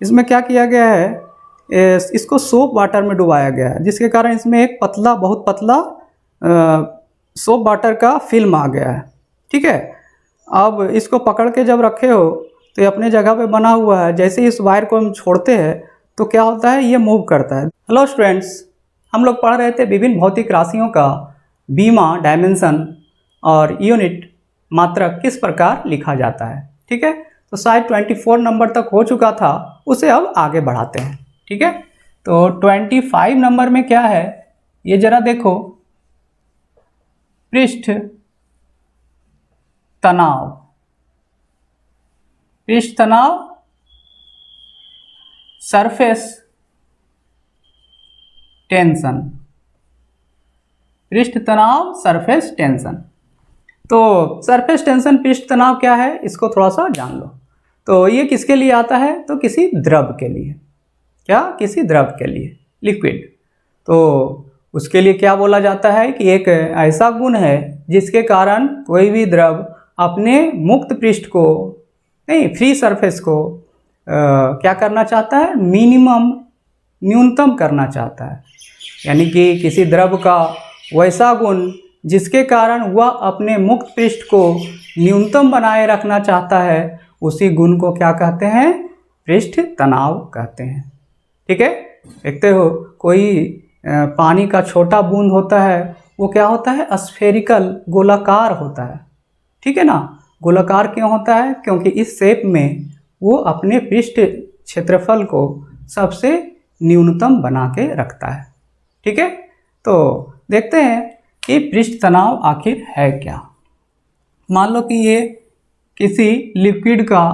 इसमें क्या किया गया है, इसको सोप वाटर में डुबाया गया है, जिसके कारण इसमें एक पतला, बहुत पतला सोप वाटर का फिल्म आ गया है। ठीक है, अब इसको पकड़ के जब रखे हो तो ये अपने जगह पे बना हुआ है। जैसे ही इस वायर को हम छोड़ते हैं तो क्या होता है, ये मूव करता है। हेलो स्टूडेंट्स, हम लोग पढ़ रहे थे विभिन्न भौतिक राशियों का बीमा, डायमेंशन और यूनिट, मात्रक किस प्रकार लिखा जाता है। ठीक है, तो शायद 24 नंबर तक हो चुका था, उसे अब आगे बढ़ाते हैं। ठीक है, तो 25 नंबर में क्या है ये जरा देखो, पृष्ठ तनाव। पृष्ठ तनाव, सरफेस टेंशन। पृष्ठ तनाव, सरफेस टेंशन। तो सरफेस टेंशन, पृष्ठ तनाव क्या है, इसको थोड़ा सा जान लो। तो ये किसके लिए आता है, तो किसी द्रव के लिए। क्या, किसी द्रव के लिए, लिक्विड। तो उसके लिए क्या बोला जाता है कि एक ऐसा गुण है जिसके कारण कोई भी द्रव अपने मुक्त पृष्ठ को, नहीं, फ्री सरफेस को क्या करना चाहता है, मिनिमम, न्यूनतम करना चाहता है। यानी कि किसी द्रव का वैसा गुण जिसके कारण वह अपने मुक्त पृष्ठ को न्यूनतम बनाए रखना चाहता है, उसी गुण को क्या कहते हैं, पृष्ठ तनाव कहते हैं। ठीक है, देखते हो कोई पानी का छोटा बूंद होता है, वो क्या होता है, स्फेरिकल, गोलाकार होता है। ठीक है ना, गोलाकार क्यों होता है, क्योंकि इस शेप में वो अपने पृष्ठ क्षेत्रफल को सबसे न्यूनतम बना के रखता है। ठीक है, तो देखते हैं कि पृष्ठ तनाव आखिर है क्या। मान लो कि ये किसी लिक्विड का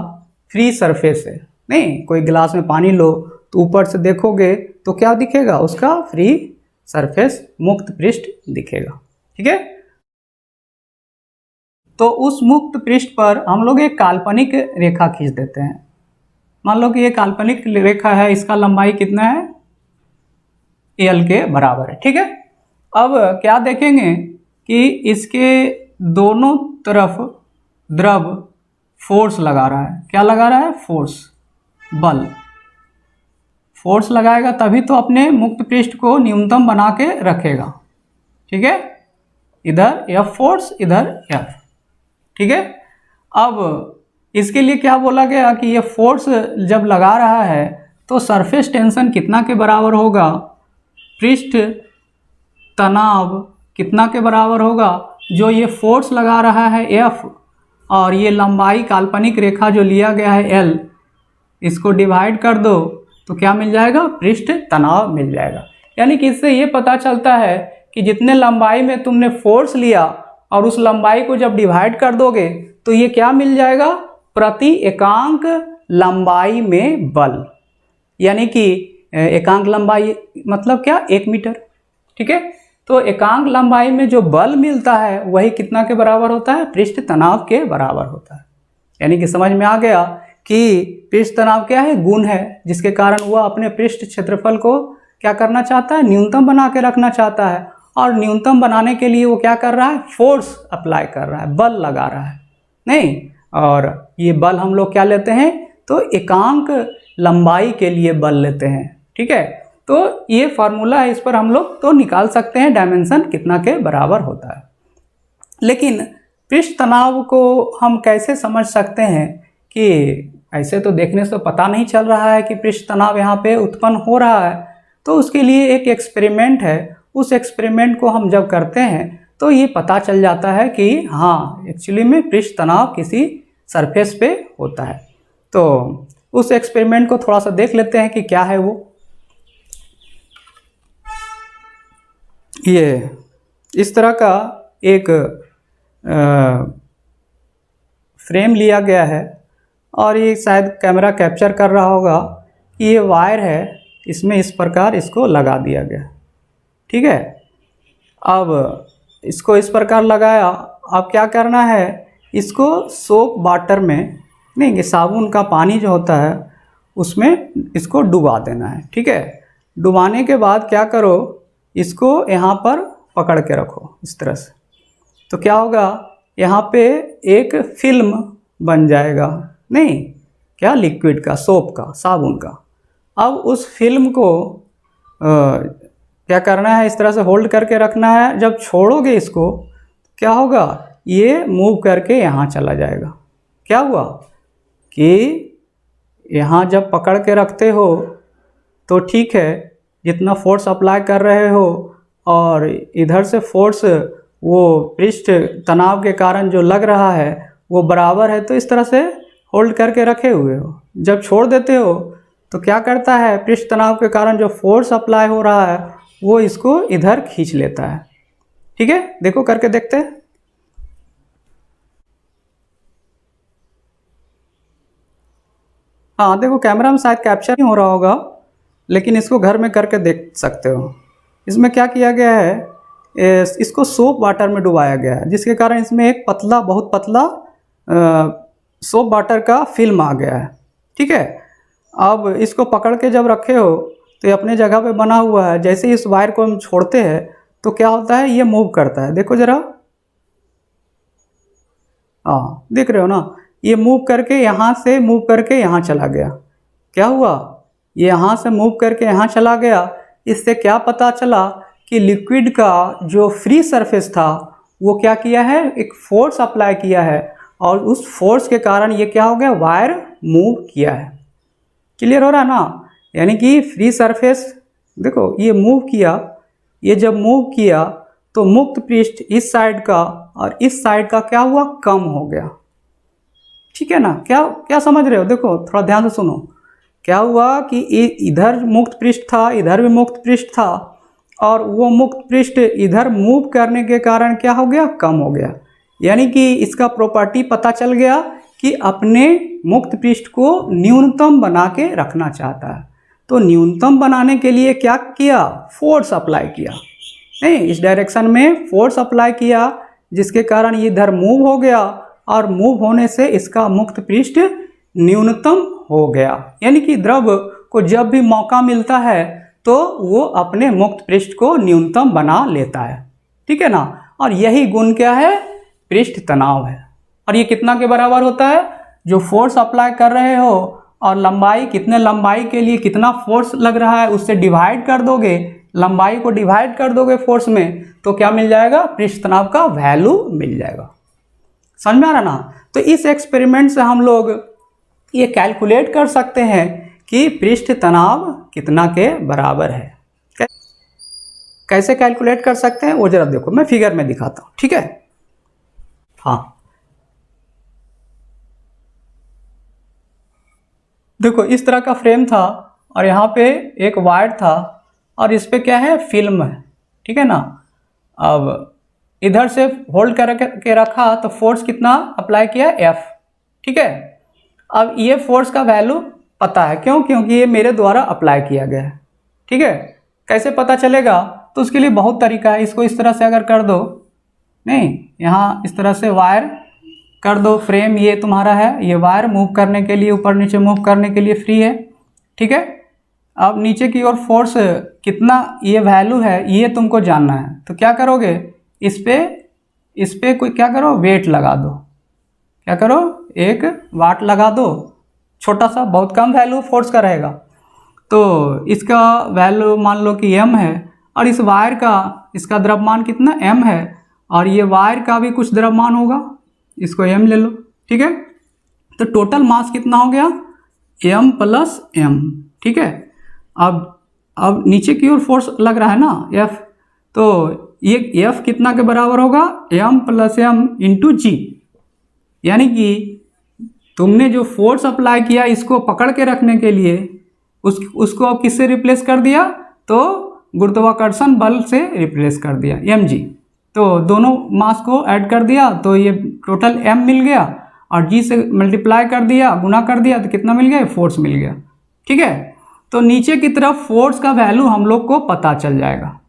फ्री सरफेस है, नहीं, कोई गिलास में पानी लो तो ऊपर से देखोगे तो क्या दिखेगा, उसका फ्री सरफेस, मुक्त पृष्ठ दिखेगा। ठीक है, तो उस मुक्त पृष्ठ पर हम लोग एक काल्पनिक रेखा खींच देते हैं। मान लो कि ये काल्पनिक रेखा है, इसका लंबाई कितना है, एल के बराबर है। ठीक है, अब क्या देखेंगे कि इसके दोनों तरफ द्रव फोर्स लगा रहा है। क्या लगा रहा है, फोर्स, बल। फोर्स लगाएगा तभी तो अपने मुक्त पृष्ठ को न्यूनतम बना के रखेगा। ठीक है, इधर एफ फोर्स, इधर एफ। ठीक है, अब इसके लिए क्या बोला गया कि ये फोर्स जब लगा रहा है तो सरफेस टेंशन कितना के बराबर होगा, पृष्ठ तनाव कितना के बराबर होगा, जो ये फोर्स लगा रहा है एफ, और ये लंबाई काल्पनिक रेखा जो लिया गया है एल, इसको डिवाइड कर दो तो क्या मिल जाएगा, पृष्ठ तनाव मिल जाएगा। यानी कि इससे ये पता चलता है कि जितने लंबाई में तुमने फोर्स लिया और उस लंबाई को जब डिवाइड कर दोगे तो ये क्या मिल जाएगा, प्रति एकांक लंबाई में बल। यानी कि एकांक लंबाई मतलब क्या, 1 मीटर। ठीक है, तो एकांक लंबाई में जो बल मिलता है वही कितना के बराबर होता है, पृष्ठ तनाव के बराबर होता है। यानी कि समझ में आ गया कि पृष्ठ तनाव क्या है, गुण है जिसके कारण वह अपने पृष्ठ क्षेत्रफल को क्या करना चाहता है, न्यूनतम बना के रखना चाहता है। और न्यूनतम बनाने के लिए वो क्या कर रहा है, फोर्स अप्लाई कर रहा है, बल लगा रहा है, नहीं। और ये बल हम लोग क्या लेते हैं, तो एकांक लंबाई के लिए बल लेते हैं। ठीक है, तो ये फार्मूला है, इस पर हम लोग तो निकाल सकते हैं डायमेंशन कितना के बराबर होता है। लेकिन पृष्ठ तनाव को हम कैसे समझ सकते हैं कि ऐसे तो देखने से पता नहीं चल रहा है कि पृष्ठ तनाव यहाँ पे उत्पन्न हो रहा है। तो उसके लिए एक एक्सपेरिमेंट है, उस एक्सपेरिमेंट को हम जब करते हैं तो ये पता चल जाता है कि हाँ, एक्चुअली में पृष्ठ तनाव किसी सरफेस पे होता है। तो उस एक्सपेरिमेंट को थोड़ा सा देख लेते हैं कि क्या है वो। ये इस तरह का एक फ्रेम लिया गया है और ये शायद कैमरा कैप्चर कर रहा होगा कि ये वायर है, इसमें इस प्रकार इसको लगा दिया गया। ठीक है, अब इसको इस प्रकार लगाया, अब क्या करना है, इसको सोप वाटर में, नहीं, ये साबुन का पानी जो होता है उसमें इसको डुबा देना है। ठीक है, डुबाने के बाद क्या करो, इसको यहाँ पर पकड़ के रखो इस तरह से, तो क्या होगा, यहाँ पे एक फिल्म बन जाएगा, नहीं, क्या, लिक्विड का, सोप का, साबुन का। अब उस फिल्म को क्या करना है, इस तरह से होल्ड करके रखना है। जब छोड़ोगे इसको क्या होगा, ये मूव करके यहाँ चला जाएगा। क्या हुआ कि यहाँ जब पकड़ के रखते हो तो ठीक है, जितना फोर्स अप्लाई कर रहे हो और इधर से फोर्स वो पृष्ठ तनाव के कारण जो लग रहा है वो बराबर है, तो इस तरह से होल्ड करके रखे हुए हो। जब छोड़ देते हो तो क्या करता है, पृष्ठ तनाव के कारण जो फोर्स अप्लाई हो रहा है वो इसको इधर खींच लेता है। ठीक है, देखो करके देखते हैं। हाँ देखो, कैमरा में शायद कैप्चर नहीं हो रहा होगा, लेकिन इसको घर में करके देख सकते हो। इसमें क्या किया गया है, इसको सोप वाटर में डुबाया गया है, जिसके कारण इसमें एक पतला, बहुत पतला सोप वाटर का फिल्म आ गया है। ठीक है, अब इसको पकड़ के जब रखे हो तो ये अपने जगह पे बना हुआ है। जैसे ही इस वायर को हम छोड़ते हैं तो क्या होता है, ये मूव करता है। देखो ज़रा, हाँ देख रहे हो ना, ये मूव करके यहाँ से मूव करके यहाँ चला गया। क्या हुआ, ये यहाँ से मूव करके यहाँ चला गया। इससे क्या पता चला कि लिक्विड का जो फ्री सरफेस था वो क्या किया है, एक फोर्स अप्लाई किया है, और उस फोर्स के कारण ये क्या हो गया, वायर मूव किया है। क्लियर हो रहा है ना, यानी कि फ्री सरफेस, देखो ये मूव किया, ये जब मूव किया तो मुक्त पृष्ठ इस साइड का और इस साइड का क्या हुआ, कम हो गया। ठीक है ना, क्या क्या समझ रहे हो, देखो थोड़ा ध्यान से सुनो। क्या हुआ कि इधर मुक्त पृष्ठ था, इधर भी मुक्त पृष्ठ था, और वो मुक्त पृष्ठ इधर मूव करने के कारण क्या हो गया, कम हो गया। यानी कि इसका प्रॉपर्टी पता चल गया कि अपने मुक्त पृष्ठ को न्यूनतम बना के रखना चाहता है। तो न्यूनतम बनाने के लिए क्या किया, फोर्स अप्लाई किया, नहीं इस डायरेक्शन में फोर्स अप्लाई किया, जिसके कारण ये इधर मूव हो गया, और मूव होने से इसका मुक्त पृष्ठ न्यूनतम हो गया। यानी कि द्रव को जब भी मौका मिलता है तो वो अपने मुक्त पृष्ठ को न्यूनतम बना लेता है। ठीक है ना, और यही गुण क्या है, पृष्ठ तनाव है। और ये कितना के बराबर होता है, जो फोर्स अप्लाई कर रहे हो और लंबाई, कितने लंबाई के लिए कितना फोर्स लग रहा है उससे डिवाइड कर दोगे, लंबाई को डिवाइड कर दोगे फोर्स में, तो क्या मिल जाएगा, पृष्ठ तनाव का वैल्यू मिल जाएगा। समझ में आ रहा ना। तो इस एक्सपेरिमेंट से हम लोग ये कैलकुलेट कर सकते हैं कि पृष्ठ तनाव कितना के बराबर है। कैसे कैलकुलेट कर सकते हैं वो जरा देखो, मैं फिगर में दिखाता हूँ। ठीक है, हाँ देखो इस तरह का फ्रेम था, और यहाँ पे एक वायर था, और इस पे क्या है, फिल्म है। ठीक है ना, अब इधर से होल्ड करके रखा तो फोर्स कितना अप्लाई किया, F। ठीक है, अब ये फोर्स का वैल्यू पता है, क्यों, क्योंकि ये मेरे द्वारा अप्लाई किया गया है। ठीक है, कैसे पता चलेगा, तो उसके लिए बहुत तरीका है। इसको इस तरह से अगर कर दो, नहीं यहाँ इस तरह से वायर कर दो, फ्रेम ये तुम्हारा है, ये वायर मूव करने के लिए, ऊपर नीचे मूव करने के लिए फ्री है। ठीक है, अब नीचे की ओर फोर्स कितना ये वैल्यू है ये तुमको जानना है, तो क्या करोगे, इस पे कोई क्या करो, वेट लगा दो। क्या करो, एक वाट लगा दो, छोटा सा, बहुत कम वैल्यू फोर्स का रहेगा। तो इसका वैल्यू मान लो कि m है, और इस वायर का, इसका द्रव्यमान कितना m है, और ये वायर का भी कुछ द्रव्यमान होगा, इसको m ले लो। ठीक है, तो टोटल मास कितना हो गया, m प्लस m। ठीक है, अब नीचे की ओर फोर्स लग रहा है ना, F, तो ये F कितना के बराबर होगा, m प्लस m इंटू जी। यानी कि तुमने जो फोर्स अप्लाई किया इसको पकड़ के रखने के लिए, उसको अब किससे रिप्लेस कर दिया, तो गुरुत्वाकर्षण बल से रिप्लेस कर दिया, mg। तो दोनों मास को ऐड कर दिया तो ये टोटल m मिल गया, और g से मल्टीप्लाई कर दिया, गुना कर दिया, तो कितना मिल गया, फोर्स मिल गया। ठीक है, तो नीचे की तरफ फोर्स का वैल्यू हम लोग को पता चल जाएगा।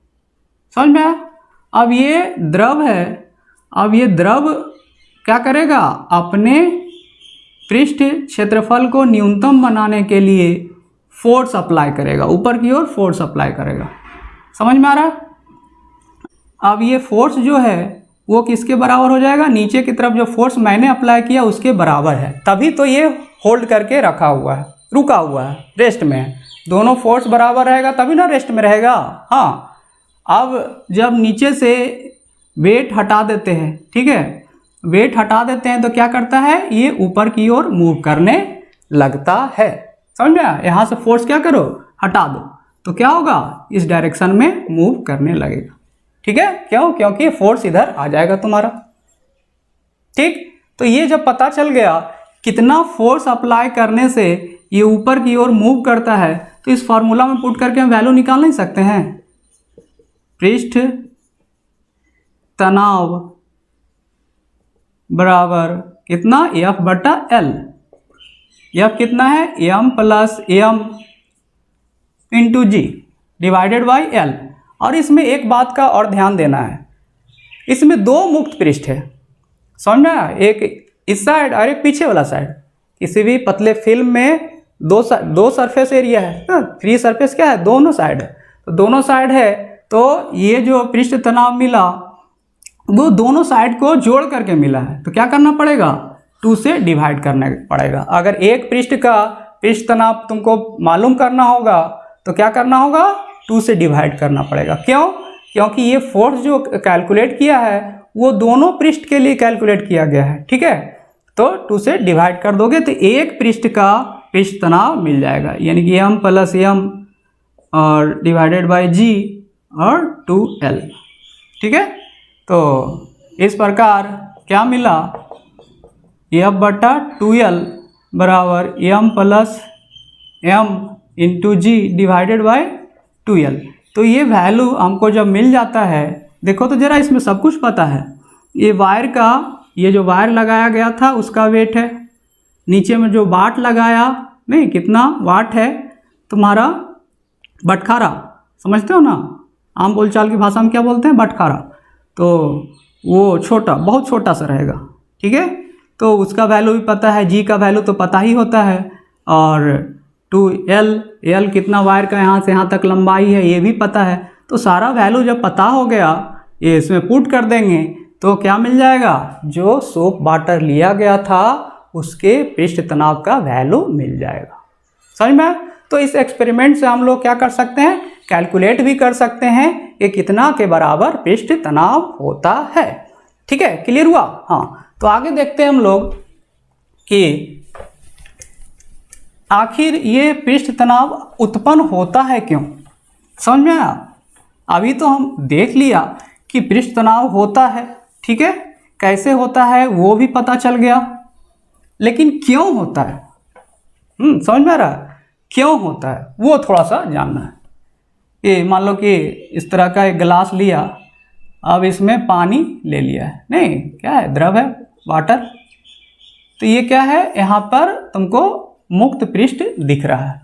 समझ में आया। अब ये द्रव है, अब ये द्रव क्या करेगा, अपने पृष्ठ क्षेत्रफल को न्यूनतम बनाने के लिए फोर्स अप्लाई करेगा, ऊपर की ओर फोर्स अप्लाई करेगा। समझ में आ रहा है। अब ये फोर्स जो है वो किसके बराबर हो जाएगा, नीचे की तरफ जो फोर्स मैंने अप्लाई किया उसके बराबर है, तभी तो ये होल्ड करके रखा हुआ है, रुका हुआ है, रेस्ट में है। दोनों फोर्स बराबर रहेगा तभी ना रेस्ट में रहेगा। हाँ, अब जब नीचे से वेट हटा देते हैं, ठीक है, वेट हटा देते हैं तो क्या करता है, ये ऊपर की ओर मूव करने लगता है। समझ में आया? यहाँ से फोर्स क्या करो, हटा दो, तो क्या होगा, इस डायरेक्शन में मूव करने लगेगा। ठीक है, क्यों? क्योंकि फोर्स इधर आ जाएगा तुम्हारा। ठीक, तो ये जब पता चल गया कितना फोर्स अप्लाई करने से ये ऊपर की ओर मूव करता है, तो इस फॉर्मूला में पुट करके हम वैल्यू निकाल नहीं सकते हैं। पृष्ठ तनाव बराबर कितना, F बटा L। F कितना है, m plus m into g divided by L। और इसमें एक बात का और ध्यान देना है, इसमें दो मुक्त पृष्ठ है, समझ में आया? एक इस साइड और एक पीछे वाला साइड। किसी भी पतले फिल्म में दो सरफेस एरिया है ना, फ्री सरफेस क्या है, दोनों साइड है, तो दोनों साइड है, तो ये जो पृष्ठ तनाव मिला वो दोनों साइड को जोड़ करके मिला है, तो क्या करना पड़ेगा, 2 से डिवाइड करना पड़ेगा। अगर एक पृष्ठ का पृष्ठ तनाव तुमको मालूम करना होगा तो क्या करना होगा, 2 से डिवाइड करना पड़ेगा। क्यों? क्योंकि ये फोर्स जो कैलकुलेट किया है वो दोनों पृष्ठ के लिए कैलकुलेट किया गया है। ठीक है, तो 2 से डिवाइड कर दोगे तो एक पृष्ठ का पृष्ठ तनाव मिल जाएगा, यानी कि m प्लस एम और डिवाइडेड बाई जी और 2L। ठीक है, तो इस प्रकार क्या मिला, F बटा 2L बराबर m plus m into g divided by 2L। तो ये वैल्यू हमको जब मिल जाता है, देखो तो जरा इसमें सब कुछ पता है। ये वायर का, ये जो वायर लगाया गया था उसका वेट है, नीचे में जो वाट लगाया, नहीं कितना वाट है तुम्हारा, बटखारा, समझते हो ना, आम बोलचाल की भाषा में क्या बोलते हैं, बटखारा, तो वो छोटा, बहुत छोटा सा रहेगा। ठीक है, तो उसका वैल्यू भी पता है, जी का वैल्यू तो पता ही होता है, और 2L कितना वायर का यहाँ से यहाँ तक लंबाई है ये भी पता है। तो सारा वैल्यू जब पता हो गया, ये इसमें पुट कर देंगे तो क्या मिल जाएगा, जो सोप वाटर लिया गया था उसके पृष्ठ तनाव का वैल्यू मिल जाएगा। समझ में? तो इस एक्सपेरिमेंट से हम लोग क्या कर सकते हैं, कैलकुलेट भी कर सकते हैं कि कितना के बराबर पृष्ठ तनाव होता है। ठीक है, क्लियर हुआ? हाँ, तो आगे देखते हैं हम लोग कि आखिर ये पृष्ठ तनाव उत्पन्न होता है क्यों। समझ में आया? अभी तो हम देख लिया कि पृष्ठ तनाव होता है, ठीक है, कैसे होता है वो भी पता चल गया, लेकिन क्यों होता है, समझ में आ रहा है, क्यों होता है वो थोड़ा सा जानना है। ये मान लो कि इस तरह का एक गिलास लिया, अब इसमें पानी ले लिया है, नहीं क्या है, द्रव है, वाटर, तो ये क्या है, यहाँ पर तुमको मुक्त पृष्ठ दिख रहा है।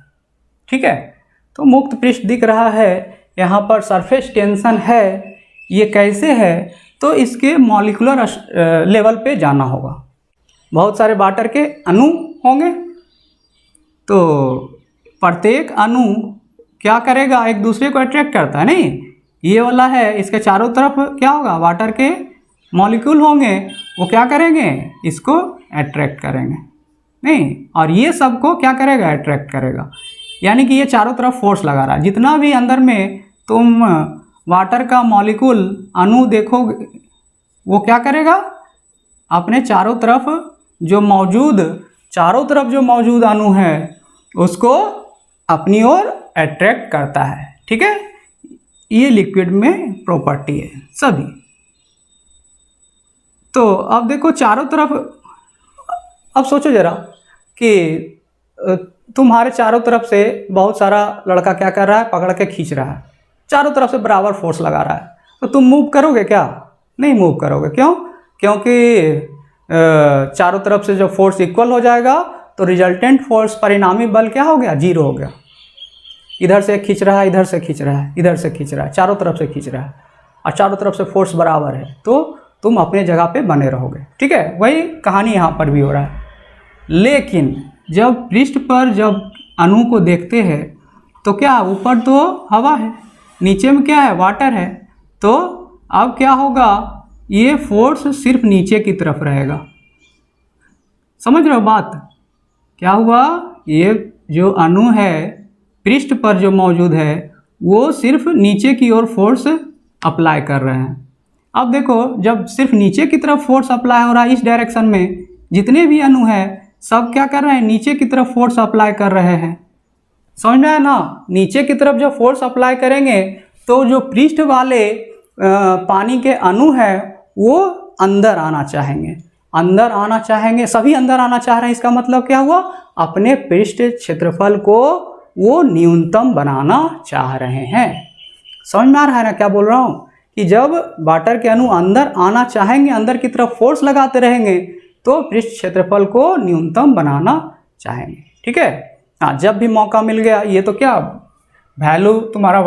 ठीक है, तो मुक्त पृष्ठ दिख रहा है, यहाँ पर सरफेस टेंशन है, ये कैसे है, तो इसके मॉलिक्यूलर लेवल पे जाना होगा। बहुत सारे वाटर के अणु होंगे, तो प्रत्येक अणु क्या करेगा, एक दूसरे को अट्रैक्ट करता है, नहीं ये वाला है, इसके चारों तरफ क्या होगा, वाटर के मॉलिक्यूल होंगे, वो क्या करेंगे, इसको अट्रैक्ट करेंगे, नहीं, और ये सबको क्या करेगा, अट्रैक्ट करेगा। यानी कि ये चारों तरफ फोर्स लगा रहा है। जितना भी अंदर में तुम वाटर का मॉलिक्यूल अणु देखोगे, वो क्या करेगा, अपने चारों तरफ जो मौजूद अणु है उसको अपनी ओर अट्रैक्ट करता है। ठीक है, ये लिक्विड में प्रॉपर्टी है सभी। तो अब देखो चारों तरफ, अब सोचो जरा कि तुम्हारे चारों तरफ से बहुत सारा लड़का क्या कर रहा है, पकड़ के खींच रहा है, चारों तरफ से बराबर फोर्स लगा रहा है, तो तुम मूव करोगे क्या, नहीं मूव करोगे। क्यों? क्योंकि चारों तरफ से जब फोर्स इक्वल हो जाएगा तो रिजल्टेंट फोर्स, परिणामी बल क्या हो गया, 0 हो गया। इधर से खींच रहा है, इधर से खींच रहा है, इधर से खींच रहा है, चारों तरफ से खींच रहा है, और चारों तरफ से फोर्स बराबर है, तो तुम अपने जगह पे बने रहोगे। ठीक है, वही कहानी यहाँ पर भी हो रहा है। लेकिन जब पृष्ठ पर जब अणु को देखते हैं तो क्या, ऊपर तो हवा है, नीचे में क्या है, वाटर है, तो अब क्या होगा, ये फोर्स सिर्फ नीचे की तरफ रहेगा। समझ रहे हो बात? क्या हुआ, ये जो अणु है पृष्ठ पर जो मौजूद है वो सिर्फ नीचे की ओर फोर्स अप्लाई कर रहे हैं। अब देखो, जब सिर्फ नीचे की तरफ फोर्स अप्लाई हो रहा है इस डायरेक्शन में, जितने भी अणु हैं सब क्या कर रहे हैं, नीचे की तरफ फोर्स अप्लाई कर रहे हैं। समझ में आया ना, नीचे की तरफ जब फोर्स अप्लाई करेंगे तो जो पृष्ठ वाले पानी के अणु है वो अंदर आना चाहेंगे, अंदर आना चाहेंगे, सभी अंदर आना चाह रहे हैं। इसका मतलब क्या हुआ, अपने पृष्ठ क्षेत्रफल को वो न्यूनतम बनाना चाह रहे हैं। समझ में आ रहा है ना क्या बोल रहा हूँ, कि जब वाटर के अणु अंदर आना चाहेंगे, अंदर की तरफ फोर्स लगाते रहेंगे तो पृष्ठ क्षेत्रफल को न्यूनतम बनाना चाहेंगे। ठीक है, हाँ, जब भी मौका मिल गया, ये तो क्या वैल्यू तुम्हारा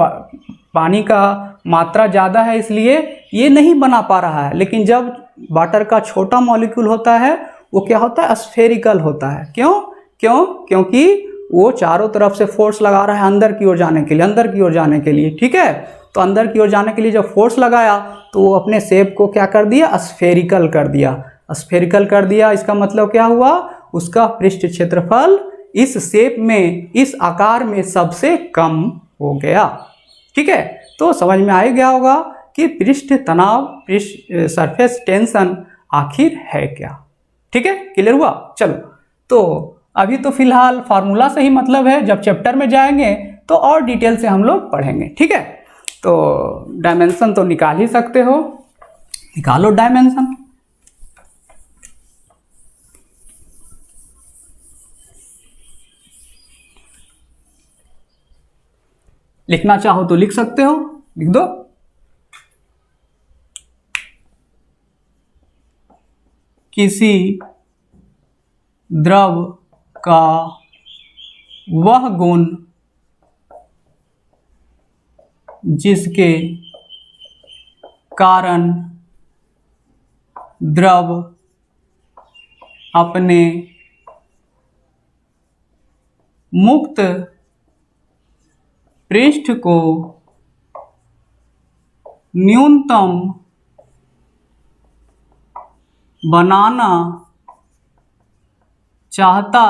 पानी का मात्रा ज़्यादा है इसलिए ये नहीं बना पा रहा है, लेकिन जब वाटर का छोटा मॉलिक्यूल होता है वो क्या होता है, स्फेरिकल होता है। क्योंकि वो चारों तरफ से फोर्स लगा रहा है अंदर की ओर जाने के लिए, अंदर की ओर जाने के लिए। ठीक है, तो अंदर की ओर जाने के लिए जब फोर्स लगाया तो वो अपने शेप को क्या कर दिया, स्फेरिकल कर दिया। स्फेरिकल कर दिया, इसका मतलब क्या हुआ, उसका पृष्ठ क्षेत्रफल इस शेप में, इस आकार में सबसे कम हो गया। ठीक है, तो समझ में आ ही गया होगा कि पृष्ठ तनाव, पृष्ठ सरफेस टेंशन आखिर है क्या। ठीक है, क्लियर हुआ। चलो, तो अभी तो फिलहाल फार्मूला से ही मतलब है, जब चैप्टर में जाएंगे तो और डिटेल से हम लोग पढ़ेंगे। ठीक है, तो डायमेंशन तो निकाल ही सकते हो, निकालो डायमेंशन। लिखना चाहो तो लिख सकते हो, लिख दो। किसी द्रव का वह गुण जिसके कारण द्रव अपने मुक्त पृष्ठ को न्यूनतम बनाना चाहता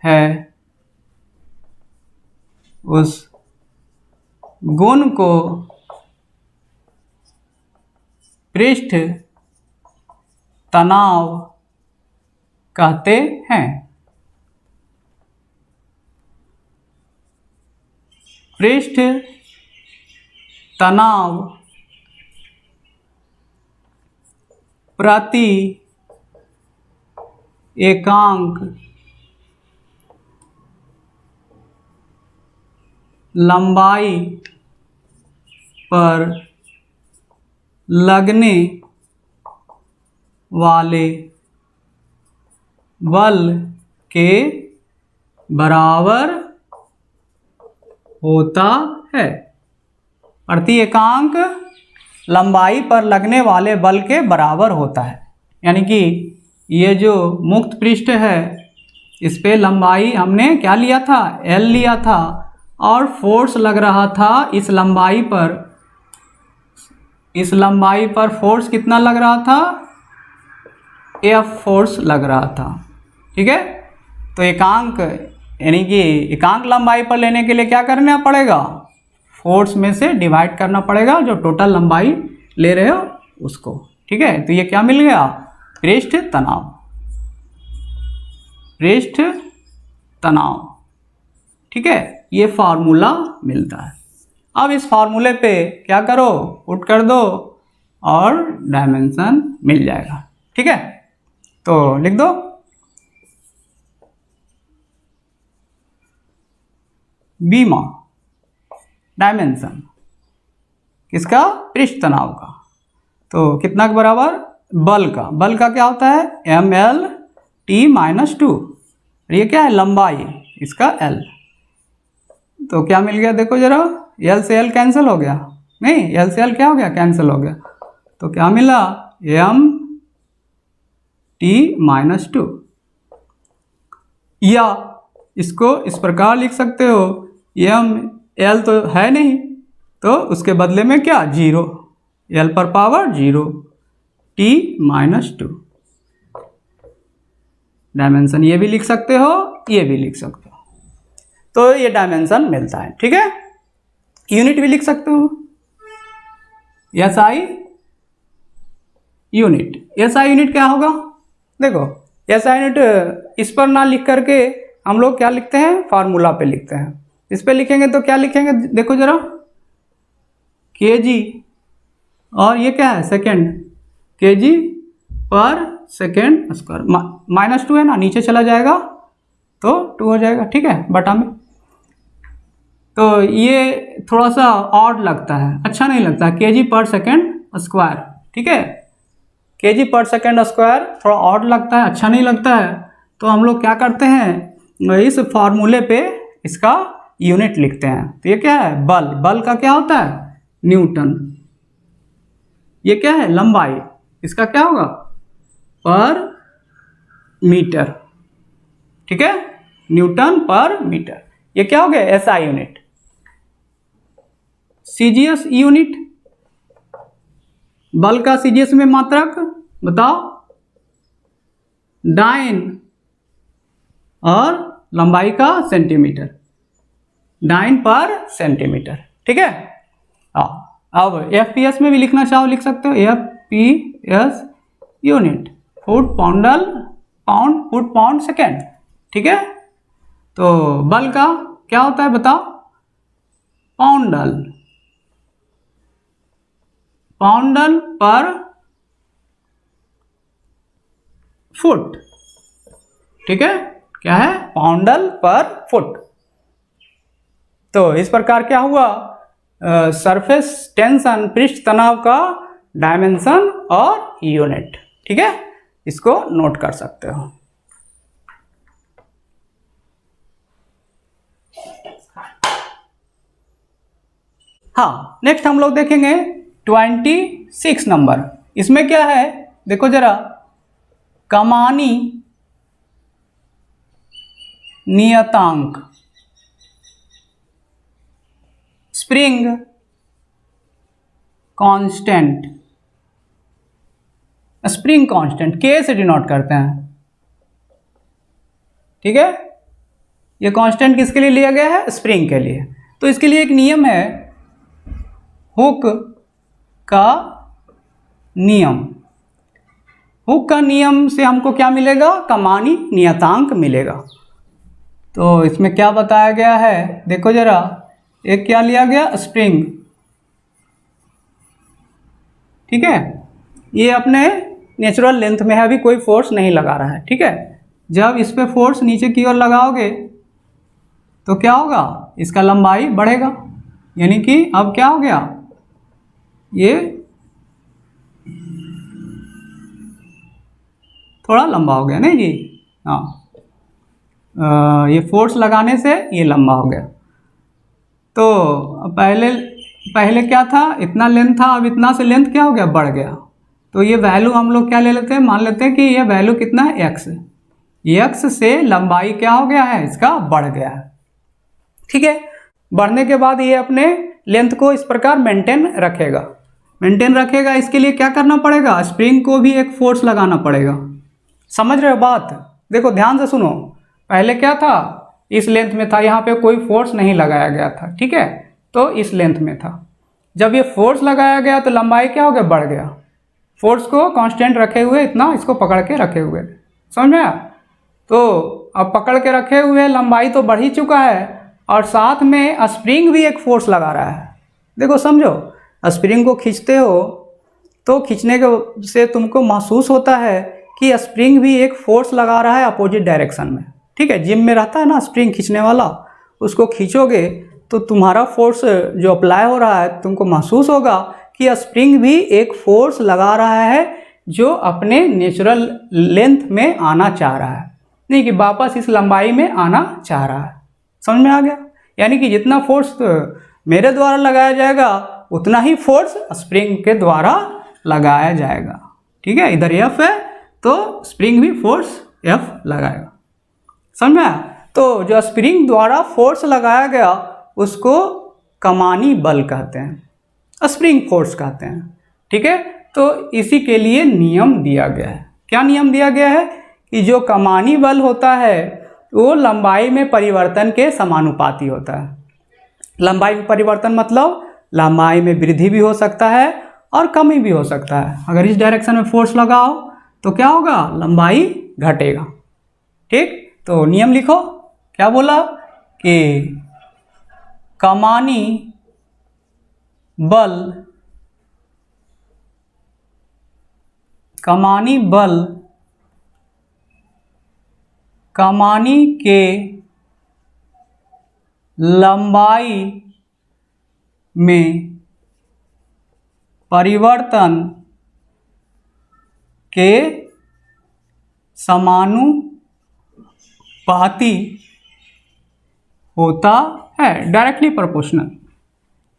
है, उस गुण को पृष्ठ तनाव कहते हैं। पृष्ठ तनाव प्रति एकांक लंबाई पर लगने वाले बल के बराबर होता है। प्रति एकांक लंबाई पर लगने वाले बल के बराबर होता है, यानी कि ये जो मुक्त पृष्ठ है इस पे लंबाई हमने क्या लिया था, L लिया था, और फोर्स लग रहा था इस लंबाई पर, इस लंबाई पर फोर्स कितना लग रहा था, F फोर्स लग रहा था। ठीक है, तो एकांक यानी कि एकांक लंबाई पर लेने के लिए क्या करना पड़ेगा, फोर्स में से डिवाइड करना पड़ेगा जो टोटल लंबाई ले रहे हो उसको। ठीक है, तो ये क्या मिल गया, पृष्ठ तनाव, पृष्ठ तनाव। ठीक है, ये फार्मूला मिलता है। अब इस फार्मूले पे क्या करो, पुट कर दो और डायमेंशन मिल जाएगा। ठीक है, तो लिख दो बीमा डायमेंशन किसका, पृष्ठ तनाव का, तो कितना के बराबर, बल का, बल का क्या होता है mL/T-2, ये क्या है लंबाई, इसका L। तो क्या मिल गया देखो जरा, L से L कैंसिल हो गया, नहीं L से L क्या हो गया, कैंसिल हो गया, तो क्या मिला m/T-2। या इसको इस प्रकार लिख सकते हो, L तो है नहीं तो उसके बदले में क्या, 0, L पर पावर 0, T-2। डायमेंशन ये भी लिख सकते हो ये भी लिख सकते हो, तो ये डायमेंशन मिलता है। ठीक है, यूनिट भी लिख सकते हो, SI यूनिट। SI यूनिट क्या होगा, देखो SI यूनिट इस पर ना लिख करके हम लोग क्या लिखते हैं, फार्मूला पे लिखते हैं। इस पे लिखेंगे तो क्या लिखेंगे, देखो जरा, kg, और ये क्या है, सेकेंड, kg पर सेकेंड स्क्वायर, -2 है ना, नीचे चला जाएगा तो 2 हो जाएगा। ठीक है, बटा में। तो ये थोड़ा सा ऑड लगता है, अच्छा नहीं लगता, kg पर सेकेंड स्क्वायर। ठीक है, kg पर सेकेंड स्क्वायर थोड़ा ऑड लगता है, अच्छा नहीं लगता है। तो हम लोग क्या करते हैं, इस फॉर्मूले पे इसका यूनिट लिखते हैं। तो ये क्या है, बल, बल का क्या होता है, न्यूटन। ये क्या है, लंबाई, इसका क्या होगा, पर मीटर। ठीक है, न्यूटन पर मीटर। ये क्या हो गया, SI यूनिट। CGS यूनिट, बल का CGS में मात्रक बताओ, डाइन, और लंबाई का सेंटीमीटर, डाइन पर सेंटीमीटर। ठीक है, अब FPS में भी लिखना चाहो लिख सकते हो, FPS unit, foot poundal, pound, foot pound second. ठीक है, तो बल का क्या होता है बताओ, पाउंडल, पाउंडल पर फुट। ठीक है, क्या है, पाउंडल पर फुट। तो इस प्रकार क्या हुआ, सरफेस टेंशन, पृष्ठ तनाव का डायमेंशन और यूनिट। ठीक है, इसको नोट कर सकते हो। हाँ, नेक्स्ट हम लोग देखेंगे 26 नंबर। इसमें क्या है, देखो जरा, कमानी नियतांक, spring constant, spring constant K से डिनोट करते हैं। ठीक है, ये कांस्टेंट किसके लिए लिया गया है, स्प्रिंग के लिए। तो इसके लिए एक नियम है, हुक का नियम। हुक का नियम से हमको क्या मिलेगा, कमानी नियतांक मिलेगा। तो इसमें क्या बताया गया है, देखो जरा, एक क्या लिया गया, स्प्रिंग। ठीक है, ये अपने नेचुरल लेंथ में है, अभी कोई फोर्स नहीं लगा रहा है। ठीक है, जब इस पे फोर्स नीचे की ओर लगाओगे तो क्या होगा, इसका लंबाई बढ़ेगा, यानी कि अब क्या हो गया, ये थोड़ा लंबा हो गया, नहीं जी, हाँ, ये फोर्स लगाने से ये लंबा हो गया। तो पहले क्या था, इतना लेंथ था, अब इतना से लेंथ क्या हो गया, बढ़ गया। तो ये वैल्यू हम लोग क्या ले लेते हैं, मान लेते हैं कि ये वैल्यू कितना है, x से लंबाई क्या हो गया है, इसका बढ़ गया है। ठीक है, बढ़ने के बाद ये अपने लेंथ को इस प्रकार मेंटेन रखेगा। इसके लिए क्या करना पड़ेगा, स्प्रिंग को भी एक फोर्स लगाना पड़ेगा। समझ रहे हो बात, देखो ध्यान से सुनो। पहले क्या था, इस लेंथ में था, यहाँ पे कोई फोर्स नहीं लगाया गया था। ठीक है, तो इस लेंथ में था। जब ये फोर्स लगाया गया तो लंबाई क्या हो गया, बढ़ गया। फोर्स को कांस्टेंट रखे हुए, इतना इसको पकड़ के रखे हुए, समझ में आया। तो अब पकड़ के रखे हुए लंबाई तो बढ़ ही चुका है, और साथ में स्प्रिंग भी एक फोर्स लगा रहा है। देखो समझो, स्प्रिंग को खींचते हो तो खींचने के से तुमको महसूस होता है कि स्प्रिंग भी एक फोर्स लगा रहा है अपोजिट डायरेक्शन में। ठीक है, जिम में रहता है ना स्प्रिंग खींचने वाला, उसको खींचोगे तो तुम्हारा फोर्स जो अप्लाई हो रहा है तुमको महसूस होगा कि स्प्रिंग भी एक फोर्स लगा रहा है, जो अपने नेचुरल लेंथ में आना चाह रहा है, नहीं कि वापस इस लंबाई में आना चाह रहा है। समझ में आ गया, यानी कि जितना फोर्स मेरे द्वारा लगाया जाएगा उतना ही फोर्स स्प्रिंग के द्वारा लगाया जाएगा। ठीक है, इधर F है तो स्प्रिंग भी फोर्स F लगाएगा। समझ में आया। तो जो स्प्रिंग द्वारा फोर्स लगाया गया उसको कमानी बल कहते हैं, स्प्रिंग फोर्स कहते हैं। ठीक है, तो इसी के लिए नियम दिया गया है। क्या नियम दिया गया है कि जो कमानी बल होता है वो लंबाई में परिवर्तन के समानुपाती होता है। लंबाई में परिवर्तन मतलब लंबाई में वृद्धि भी हो सकता है और कमी भी हो सकता है। अगर इस डायरेक्शन में फोर्स लगाओ तो क्या होगा, लंबाई घटेगा। ठीक, तो नियम लिखो, क्या बोला कि कमानी के लंबाई में परिवर्तन के समानुपाती होता है, डायरेक्टली प्रोपोर्शनल।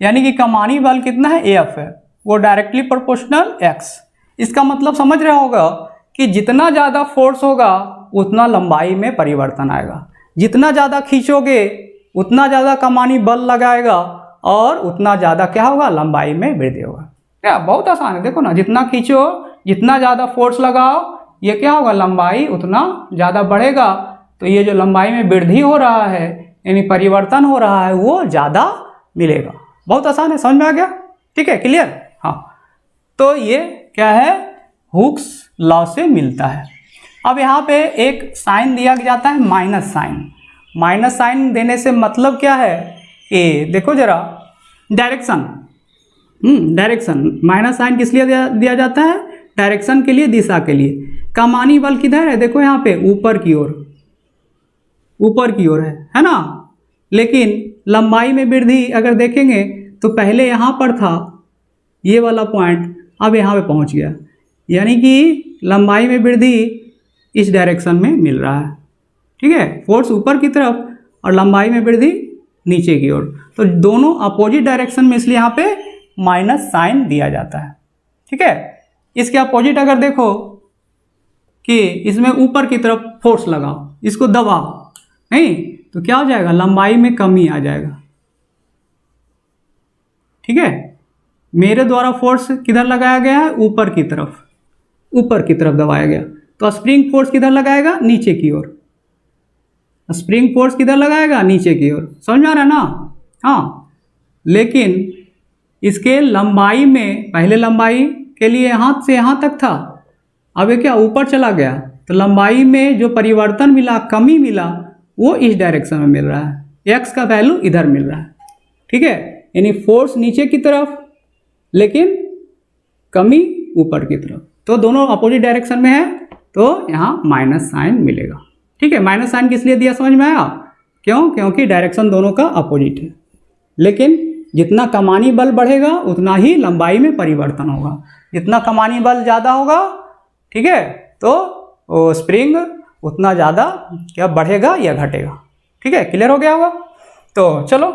यानी कि कमानी बल कितना है, एफ है, वो डायरेक्टली प्रोपोर्शनल एक्स। इसका मतलब समझ रहे होगा कि जितना ज़्यादा फोर्स होगा उतना लंबाई में परिवर्तन आएगा। जितना ज़्यादा खींचोगे उतना ज़्यादा कमानी बल लगाएगा और उतना ज़्यादा क्या होगा, लंबाई में वृद्धि होगा। क्या बहुत आसान है, देखो ना, जितना खींचो, जितना ज़्यादा फोर्स लगाओ, ये क्या होगा, लंबाई उतना ज़्यादा बढ़ेगा। तो ये जो लंबाई में वृद्धि हो रहा है यानी परिवर्तन हो रहा है वो ज़्यादा मिलेगा। बहुत आसान है, समझ में आ गया? ठीक है, क्लियर? हाँ, तो ये क्या है, हुक्स लॉ से मिलता है। अब यहाँ पे एक साइन दिया जाता है, माइनस साइन। माइनस साइन देने से मतलब क्या है कि देखो जरा, डायरेक्शन, माइनस साइन किस लिए दिया जाता है, डायरेक्शन के लिए, दिशा के लिए। कमानी बल किधर है, देखो यहाँ पे ऊपर की ओर है ना। लेकिन लंबाई में वृद्धि अगर देखेंगे तो पहले यहाँ पर था ये वाला पॉइंट, अब यहाँ पे पहुँच गया। यानी कि लंबाई में वृद्धि इस डायरेक्शन में मिल रहा है। ठीक है, फोर्स ऊपर की तरफ और लंबाई में वृद्धि नीचे की ओर, तो दोनों अपोजिट डायरेक्शन में, इसलिए यहाँ पे माइनस साइन दिया जाता है। ठीक है, इसके अपोजिट अगर देखो कि इसमें ऊपर की तरफ फोर्स लगाओ, इसको दबाओ, नहीं तो क्या हो जाएगा, लंबाई में कमी आ जाएगा। ठीक है, मेरे द्वारा फोर्स किधर लगाया गया है, ऊपर की तरफ दबाया गया, तो स्प्रिंग फोर्स किधर लगाएगा, नीचे की ओर। स्प्रिंग फोर्स किधर लगाएगा, नीचे की ओर। समझ में आ रहा है ना? हाँ, लेकिन इसके लंबाई में, पहले लंबाई के लिए यहाँ से यहाँ तक था, अब ये क्या ऊपर चला गया, तो लंबाई में जो परिवर्तन मिला, कमी मिला, वो इस डायरेक्शन में मिल रहा है, एक्स का वैल्यू इधर मिल रहा है। ठीक है, यानी फोर्स नीचे की तरफ लेकिन कमी ऊपर की तरफ, तो दोनों अपोजिट डायरेक्शन में है, तो यहाँ माइनस साइन मिलेगा। ठीक है, माइनस साइन किस लिए दिया, समझ में आया? क्यों? क्योंकि डायरेक्शन दोनों का अपोजिट है। लेकिन जितना कमानी बल बढ़ेगा उतना ही लंबाई में परिवर्तन होगा। जितना कमानी बल ज़्यादा होगा, ठीक है, तो स्प्रिंग उतना ज़्यादा क्या बढ़ेगा या घटेगा। ठीक है, क्लियर हो गया होगा? तो चलो,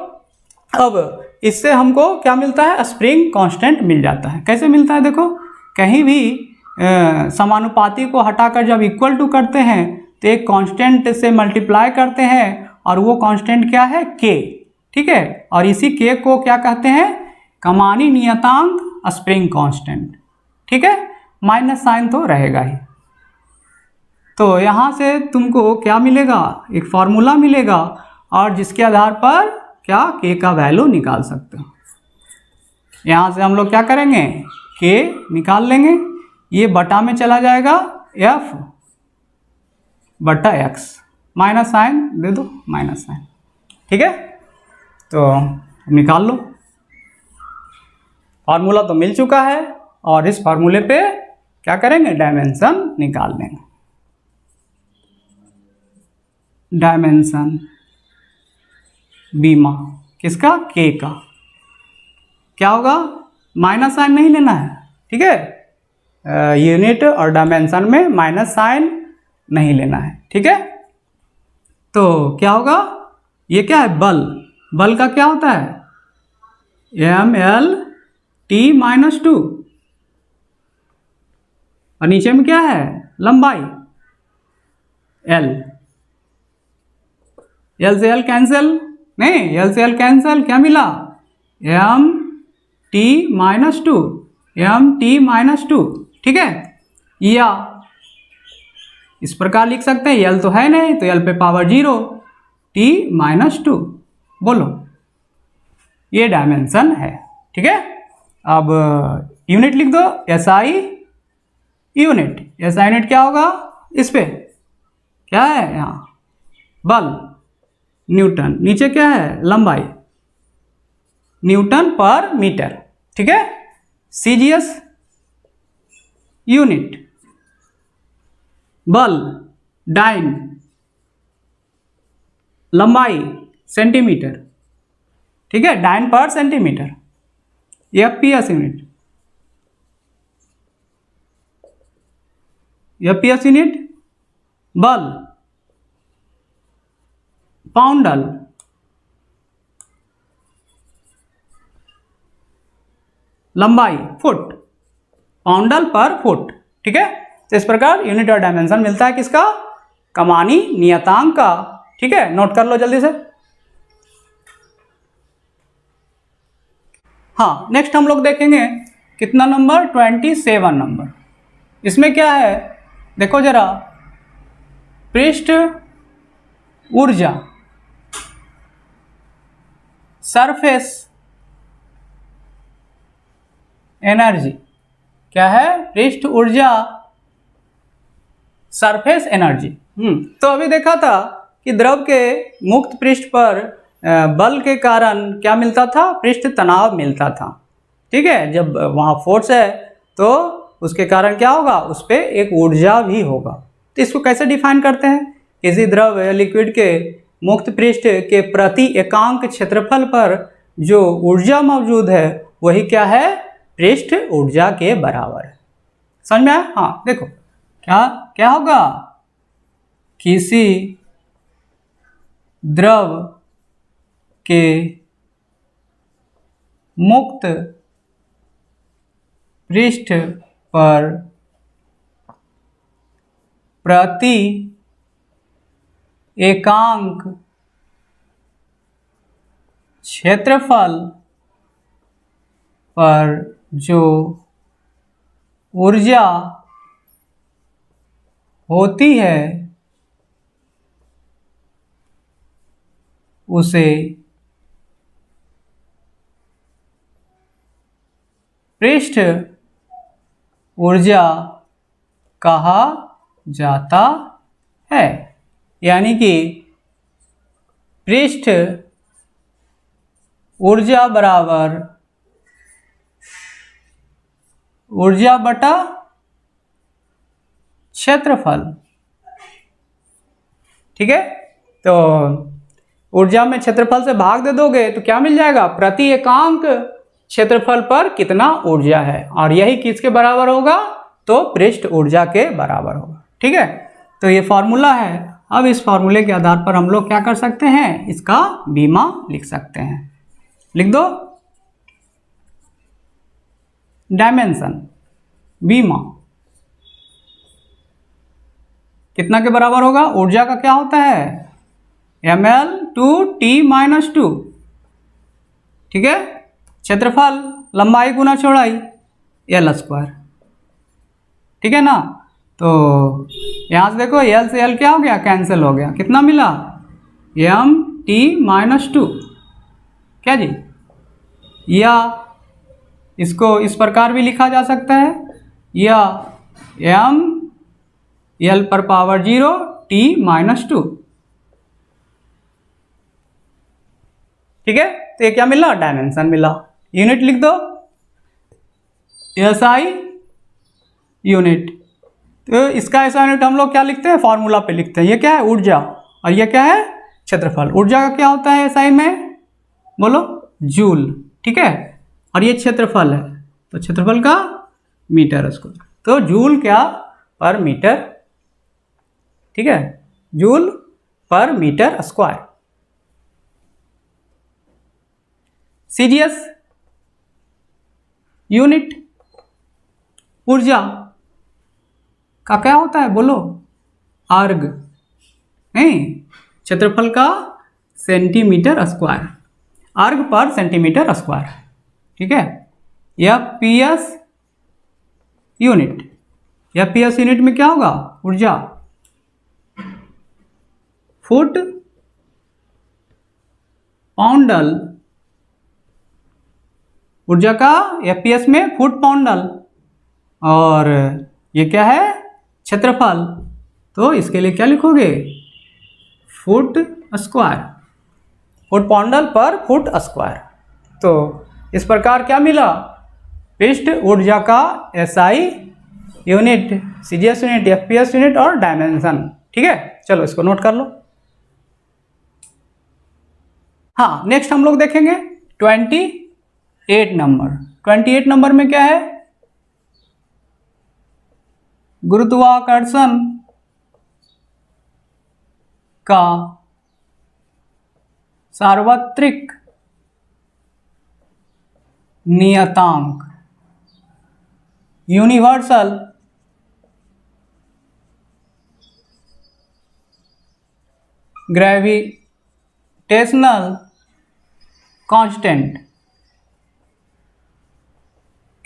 अब इससे हमको क्या मिलता है, स्प्रिंग कांस्टेंट मिल जाता है। कैसे मिलता है, देखो, कहीं भी समानुपाती को हटाकर जब इक्वल टू करते हैं तो एक कांस्टेंट से मल्टीप्लाई करते हैं और वो कांस्टेंट क्या है, के। ठीक है, और इसी के को क्या कहते हैं, कमानी नियतांक, स्प्रिंग कांस्टेंट। ठीक है, माइनस साइन तो रहेगा ही। तो यहाँ से तुमको क्या मिलेगा, एक फार्मूला मिलेगा और जिसके आधार पर क्या, के का वैल्यू निकाल सकते हो। यहाँ से हम लोग क्या करेंगे, के निकाल लेंगे, ये बटा में चला जाएगा, एफ बटा एक्स, माइनस साइन दे दो, माइनस साइन। ठीक है, तो निकाल लो। फार्मूला तो मिल चुका है और इस फार्मूले पे क्या करेंगे, डायमेंशन निकाल लेंगे। डायमेंशन बीमा किसका, के का, क्या होगा, माइनस साइन नहीं लेना है। ठीक है, यूनिट और डायमेंशन में माइनस साइन नहीं लेना है। ठीक है, तो क्या होगा, ये क्या है, बल का क्या होता है, mL/t - 2, और नीचे में क्या है, लंबाई L। L से L कैंसिल, नहीं, L से L कैंसिल, क्या मिला, mt -2। ठीक है, या इस प्रकार लिख सकते हैं, यल तो है नहीं तो यल पे पावर 0 T-2। बोलो, ये डायमेंशन है। ठीक है, अब यूनिट लिख दो, SI यूनिट। SI यूनिट क्या होगा, इस पे क्या है, यहाँ बल न्यूटन, नीचे क्या है लंबाई न्यूटन पर मीटर। ठीक है, CGS यूनिट, बल डाइन, लंबाई सेंटीमीटर। ठीक है, डाइन पर centimetre. FPS unit, FPS unit, बल पाउंडल, लंबाई फुट, पाउंडल पर फुट। ठीक है, तो इस प्रकार यूनिट और डायमेंशन मिलता है किसका, कमानी नियतांक का। ठीक है, नोट कर लो जल्दी से। हाँ, नेक्स्ट हम लोग देखेंगे कितना नंबर, 27 नंबर। इसमें क्या है देखो जरा, पृष्ठ ऊर्जा, सरफेस एनर्जी। क्या है, पृष्ठ ऊर्जा सरफेस एनर्जी। तो अभी देखा था कि द्रव के मुक्त पृष्ठ पर बल के कारण क्या मिलता था, पृष्ठ तनाव मिलता था। ठीक है, जब वहाँ फोर्स है तो उसके कारण क्या होगा, उस पर एक ऊर्जा भी होगा। तो इसको कैसे डिफाइन करते हैं, किसी द्रव या लिक्विड के मुक्त पृष्ठ के प्रति एकांक क्षेत्रफल पर जो ऊर्जा मौजूद है वही क्या है, पृष्ठ ऊर्जा के बराबर है। समझ में आया? हाँ देखो, क्या क्या होगा, किसी द्रव के मुक्त पृष्ठ पर प्रति एकांक क्षेत्रफल पर जो ऊर्जा होती है उसे पृष्ठ ऊर्जा कहा जाता है। यानी कि पृष्ठ ऊर्जा बराबर ऊर्जा बटा क्षेत्रफल। ठीक है, तो ऊर्जा में क्षेत्रफल से भाग दे दोगे तो क्या मिल जाएगा, प्रति एकांक क्षेत्रफल पर कितना ऊर्जा है, और यही किसके बराबर होगा, तो पृष्ठ ऊर्जा के बराबर होगा। ठीक है, तो ये फॉर्मूला है। अब इस फॉर्मूले के आधार पर हम लोग क्या कर सकते हैं, इसका बीमा लिख सकते हैं। लिख दो, डायमेंशन बीमा कितना के बराबर होगा, ऊर्जा का क्या होता है, ml/T-2। ठीक है, क्षेत्रफल लंबाई गुना चौड़ाई L²। ठीक है ना, तो यहाँ से देखो L से L क्या हो गया, कैंसिल हो गया, कितना मिला, m/T-2। क्या जी, या इसको इस प्रकार भी लिखा जा सकता है, या m/L⁻⁴ T-2। ठीक है, तो ये क्या मिला, डायमेंशन मिला। यूनिट लिख दो, SI यूनिट। तो इसका SI यूनिट हम लोग क्या लिखते हैं, फॉर्मूला पे लिखते हैं। ये क्या है, ऊर्जा, और ये क्या है, क्षेत्रफल। ऊर्जा का क्या होता है SI में, बोलो, जूल। ठीक है, और ये क्षेत्रफल है, तो क्षेत्रफल का मीटर स्क्वायर, तो जूल क्या पर मीटर। ठीक है, जूल पर मीटर स्क्वायर। CGS यूनिट ऊर्जा का क्या होता है, बोलो, अर्ग नहीं, क्षेत्रफल का सेंटीमीटर स्क्वायर, अर्ग पर सेंटीमीटर स्क्वायर। ठीक है, FPS यूनिट, FPS यूनिट में क्या होगा, ऊर्जा, फुट पाउंडल, ऊर्जा का एफपीएस में फुट पाउंडल, और ये क्या है, क्षेत्रफल, तो इसके लिए क्या लिखोगे, फुट स्क्वायर, फुट पाउंडल पर फुट स्क्वायर। तो इस प्रकार क्या मिला, पृष्ठ ऊर्जा का SI unit, CGS unit, FPS unit और डायमेंशन। ठीक है, चलो इसको नोट कर लो। हाँ, नेक्स्ट हम लोग देखेंगे 28 नंबर। 28 नंबर में क्या है, गुरुत्वाकर्षण का सार्वत्रिक नियतांक, यूनिवर्सल ग्रेविटेशनल कांस्टेंट।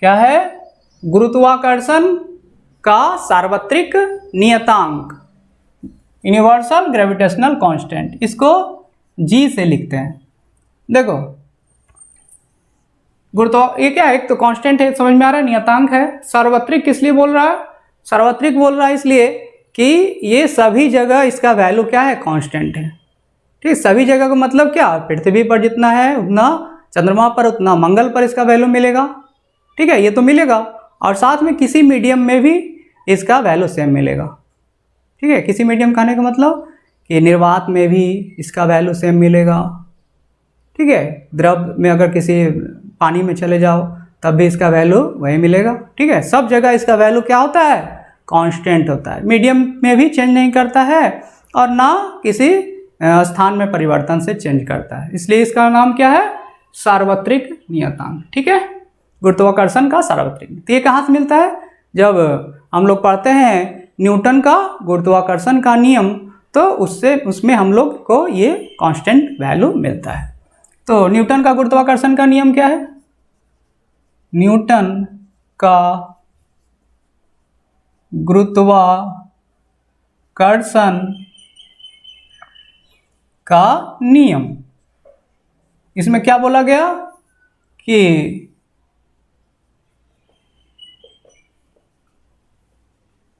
क्या है, गुरुत्वाकर्षण का सार्वत्रिक नियतांक, यूनिवर्सल ग्रेविटेशनल कांस्टेंट, इसको जी से लिखते हैं। देखो ये क्या है, एक तो कांस्टेंट है, समझ में आ रहा है, नियतांक है। सार्वत्रिक किस लिए बोल रहा है, सार्वत्रिक बोल रहा है इसलिए कि ये सभी जगह इसका वैल्यू क्या है, कांस्टेंट है। ठीक, सभी जगह का मतलब क्या, पृथ्वी पर जितना है उतना चंद्रमा पर उतना मंगल पर इसका वैल्यू मिलेगा। ठीक है, ये तो मिलेगा, और साथ में किसी मीडियम में भी इसका वैल्यू सेम मिलेगा। ठीक है, किसी मीडियम कहने का मतलब कि निर्वात में भी इसका वैल्यू सेम मिलेगा। ठीक है, द्रव में अगर किसी पानी में चले जाओ तब भी इसका वैल्यू वही मिलेगा। ठीक है, सब जगह इसका वैल्यू क्या होता है, कांस्टेंट होता है, मीडियम में भी चेंज नहीं करता है और ना किसी स्थान में परिवर्तन से चेंज करता है, इसलिए इसका नाम क्या है, सार्वत्रिक नियतांक। ठीक है, गुरुत्वाकर्षण का सार्वत्रिक। तो ये कहाँ से मिलता है, जब हम लोग पढ़ते हैं न्यूटन का गुरुत्वाकर्षण का नियम, तो उसमें हम लोग को ये कांस्टेंट वैल्यू मिलता है। तो न्यूटन का गुरुत्वाकर्षण का नियम क्या है, न्यूटन का गुरुत्वाकर्षण का नियम, इसमें क्या बोला गया कि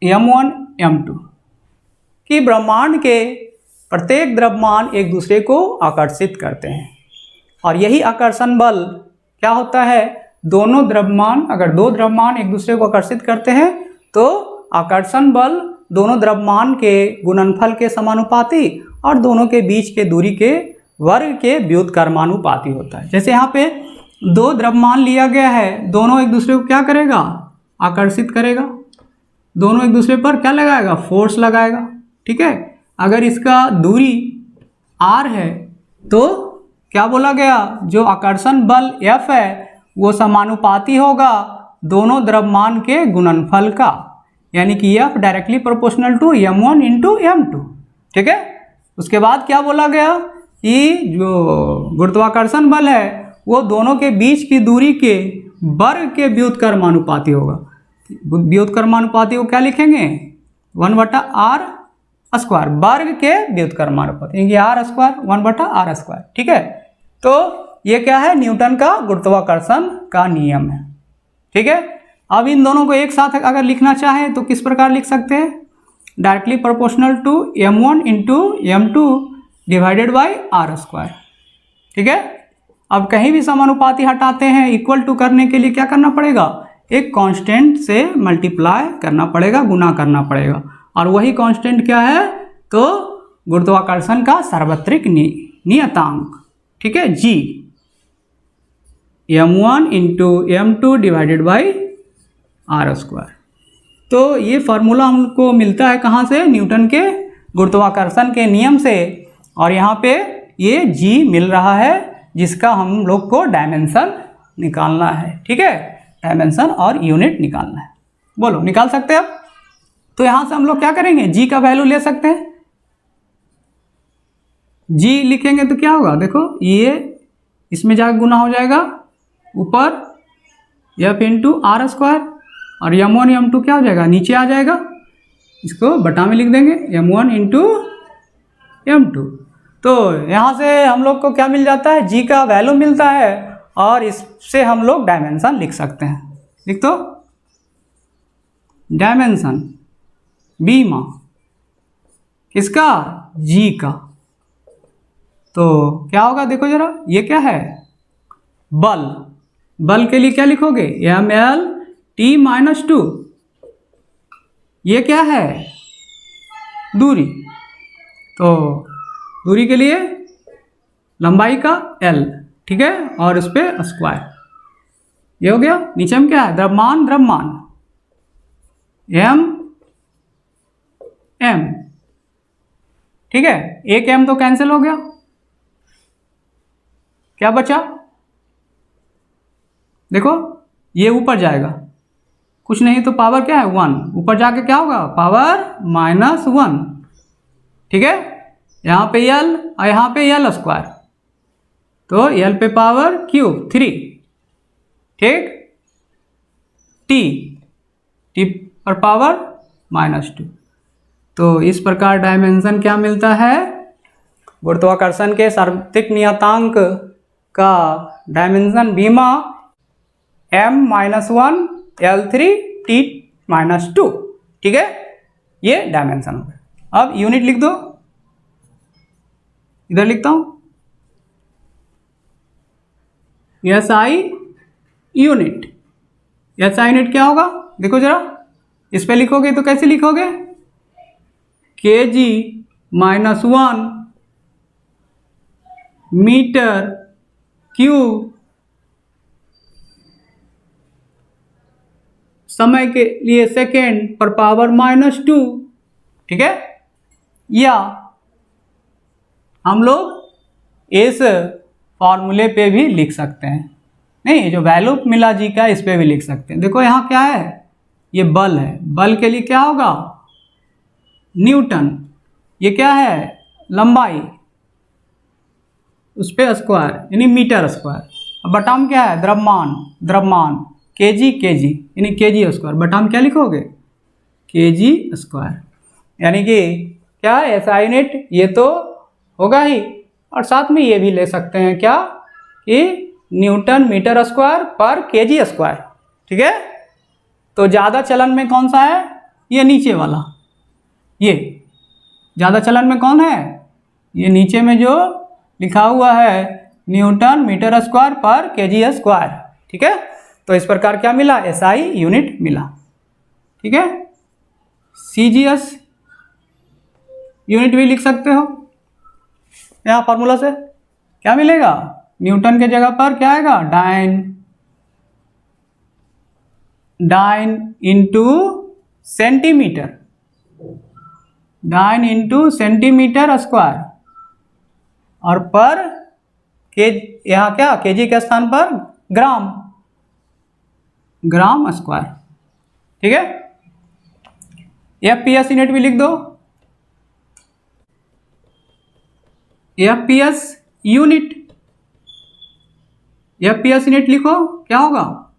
m1 m2 कि ब्रह्मांड के प्रत्येक द्रव्यमान एक दूसरे को आकर्षित करते हैं, और यही आकर्षण बल क्या होता है, दोनों द्रव्यमान, अगर दो द्रव्यमान एक दूसरे को आकर्षित करते हैं तो आकर्षण बल दोनों द्रव्यमान के गुणनफल के समानुपाती और दोनों के बीच के दूरी के वर्ग के व्युत्क्रमानुपाती होता है। जैसे यहाँ पे दो द्रव्यमान लिया गया है, दोनों एक दूसरे को क्या करेगा, आकर्षित करेगा, दोनों एक दूसरे पर क्या लगाएगा, फोर्स लगाएगा। ठीक है, अगर इसका दूरी r है तो क्या बोला गया, जो आकर्षण बल F है वो समानुपाती होगा दोनों द्रव्यमान के गुणनफल का, यानी कि F directly proportional to m1 into m2। ठीक है, उसके बाद क्या बोला गया कि जो गुरुत्वाकर्षण बल है वो दोनों के बीच की दूरी के वर्ग के व्युत्क्रमानुपाती होगा। व्युत्क्रमानुपाती को क्या लिखेंगे, 1/r², वर्ग के व्युत्क्रमानुपाती, यानी r स्क्वायर 1/r²। ठीक है, तो ये क्या है, न्यूटन का गुरुत्वाकर्षण का नियम है। ठीक है, अब इन दोनों को एक साथ अगर लिखना चाहें तो किस प्रकार लिख सकते हैं, directly proportional to m1 into m2 divided by r²। ठीक है, अब कहीं भी समानुपाती हटाते हैं, इक्वल टू करने के लिए क्या करना पड़ेगा, एक कांस्टेंट से मल्टीप्लाई करना पड़ेगा, गुना करना पड़ेगा, और वही कांस्टेंट क्या है, तो गुरुत्वाकर्षण का सार्वत्रिक नियतांक। ठीक है, g, m1 into m2 divided by r²। तो ये फार्मूला हमको मिलता है कहाँ से, न्यूटन के गुरुत्वाकर्षण के नियम से, और यहाँ पे ये g मिल रहा है जिसका हम लोग को डायमेंशन निकालना है। ठीक है, डायमेंशन और यूनिट निकालना है। बोलो, निकाल सकते हैं अब। तो यहाँ से हम लोग क्या करेंगे, g का वैल्यू ले सकते हैं। g लिखेंगे तो क्या होगा, देखो ये इसमें जाकर गुना हो जाएगा, ऊपर f इंटू r², और m1 m2 क्या हो जाएगा, नीचे आ जाएगा, इसको बटा में लिख देंगे, m1 इंटू m2। तो यहाँ से हम लोग को क्या मिल जाता है, g का वैल्यू मिलता है और इससे हम लोग डायमेंशन लिख सकते हैं। लिख दो डायमेंशन बीमा किसका, g का। तो क्या होगा देखो जरा, ये क्या है, बल। बल के लिए क्या लिखोगे, ml/t-2। ये क्या है, दूरी। तो दूरी के लिए लंबाई का l, ठीक है, और उस पर स्क्वायर। ये हो गया। नीचे में क्या है, द्रव्यमान, द्रव्यमान m, ठीक है। एक m तो कैंसिल हो गया, क्या बचा, देखो ये ऊपर जाएगा, कुछ नहीं तो पावर क्या है 1, ऊपर जाके क्या होगा, पावर -1, ठीक है। यहाँ पे l और यहाँ पे l स्क्वायर, तो l पे पावर क्यूब 3, ठीक, t पर पावर -2। तो इस प्रकार डायमेंशन क्या मिलता है, गुरुत्वाकर्षण के सार्वत्रिक नियतांक का डायमेंशन बीमा m-1 l3t-2, ठीक है। ये डायमेंशन हो गया। अब यूनिट लिख दो, इधर लिखता हूं SI यूनिट। SI यूनिट क्या होगा, देखो जरा, इस पे लिखोगे तो कैसे लिखोगे, kg-1 मीटर क्यूब समय के लिए सेकेंड पर पावर -2, ठीक है। या हम लोग इस फॉर्मूले पे भी लिख सकते हैं, नहीं जो वैल्यू मिला जी का इस पे भी लिख सकते हैं। देखो यहाँ क्या है, ये बल है, बल के लिए क्या होगा, न्यूटन। ये क्या है, लंबाई, उस पे स्क्वायर यानी मीटर स्क्वायर। अब बटाम क्या है, द्रव्यमान, द्रव्यमान केजी, केजी यानी केजी स्क्वायर। बटाम क्या लिखोगे, केजी स्क्वायर, यानी कि क्या है SI यूनिट, ये तो होगा ही, और साथ में ये भी ले सकते हैं क्या, कि न्यूटन मीटर स्क्वायर पर केजी स्क्वायर, ठीक है। तो ज़्यादा चलन में कौन सा है, ये नीचे वाला, ये ज़्यादा चलन में कौन है, ये नीचे में जो लिखा हुआ है न्यूटन मीटर स्क्वायर पर केजी स्क्वायर, ठीक है। तो इस प्रकार क्या मिला, SI यूनिट मिला, ठीक है। CGS यूनिट भी लिख सकते हो, यहाँ फॉर्मूला से क्या मिलेगा, न्यूटन के जगह पर क्या आएगा, dyne into centimetre, dyne into centimetre square, और पर के यहाँ क्या, केजी के स्थान पर ग्राम, ग्राम स्क्वायर, ठीक है। FPS यूनिट भी लिख दो, FPS यूनिट, FPS यूनिट लिखो, क्या होगा,